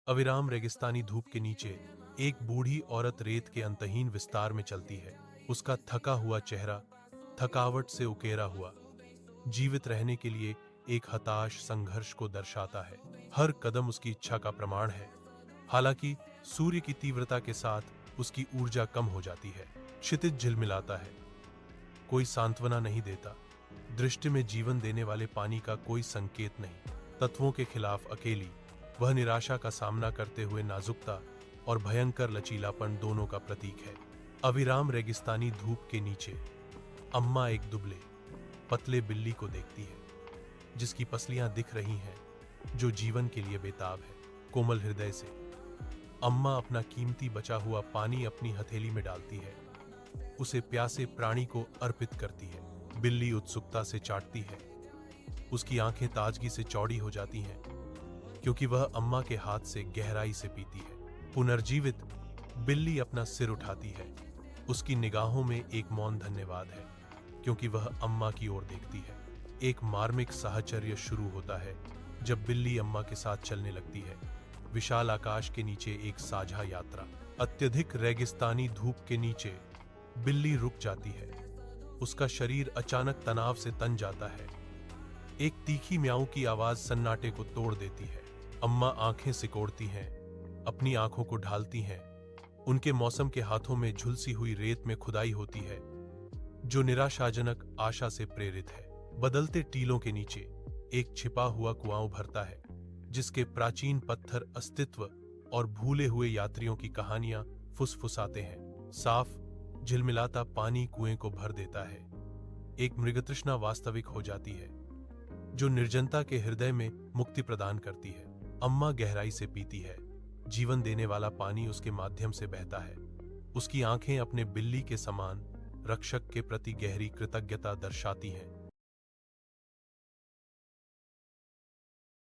अविराम रेगिस्तानी धूप के नीचे एक बूढ़ी औरत रेत के अंतहीन विस्तार में चलती है। उसका थका हुआ चेहरा थकावट से उकेरा हुआ, जीवित रहने के लिए एक हताश संघर्ष को दर्शाता है। हर कदम उसकी इच्छा का प्रमाण है। हालांकि सूर्य की तीव्रता के साथ उसकी ऊर्जा कम हो जाती है। क्षितिज झिलमिलाता है, कोई सांत्वना नहीं देता। दृष्टि में जीवन देने वाले पानी का कोई संकेत नहीं। तत्वों के खिलाफ अकेली वह निराशा का सामना करते हुए नाजुकता और भयंकर लचीलापन दोनों का प्रतीक है। अविराम रेगिस्तानी धूप के नीचे अम्मा एक दुबले पतले बिल्ली को देखती है, जिसकी पसलियां दिख रही हैं, जो जीवन के लिए बेताब है। कोमल हृदय से अम्मा अपना कीमती बचा हुआ पानी अपनी हथेली में डालती है, उसे प्यासे प्राणी को अर्पित करती है। बिल्ली उत्सुकता से चाटती है, उसकी आंखें ताजगी से चौड़ी हो जाती हैं, क्योंकि वह अम्मा के हाथ से गहराई से पीती है। पुनर्जीवित बिल्ली अपना सिर उठाती है, उसकी निगाहों में एक मौन धन्यवाद है, क्योंकि वह अम्मा की ओर देखती है। एक मार्मिक साहचर्य शुरू होता है जब बिल्ली अम्मा के साथ चलने लगती है। विशाल आकाश के नीचे एक साझा यात्रा। अत्यधिक रेगिस्तानी धूप के नीचे बिल्ली रुक जाती है, उसका शरीर अचानक तनाव से तन जाता है। एक तीखी म्याऊ की आवाज सन्नाटे को तोड़ देती है। अम्मा आंखें सिकोड़ती हैं, अपनी आंखों को ढालती हैं। उनके मौसम के हाथों में झुलसी हुई रेत में खुदाई होती है, जो निराशाजनक आशा से प्रेरित है। बदलते टीलों के नीचे एक छिपा हुआ कुआं उभरता है, जिसके प्राचीन पत्थर अस्तित्व और भूले हुए यात्रियों की कहानियां फुसफुसाते हैं। साफ झिलमिलाता पानी कुएं को भर देता है। एक मृगतृष्णा वास्तविक हो जाती है, जो निर्जनता के हृदय में मुक्ति प्रदान करती है। अम्मा गहराई से पीती है, जीवन देने वाला पानी उसके माध्यम से बहता है। उसकी आंखें अपने बिल्ली के समान रक्षक के प्रति गहरी कृतज्ञता दर्शाती हैं।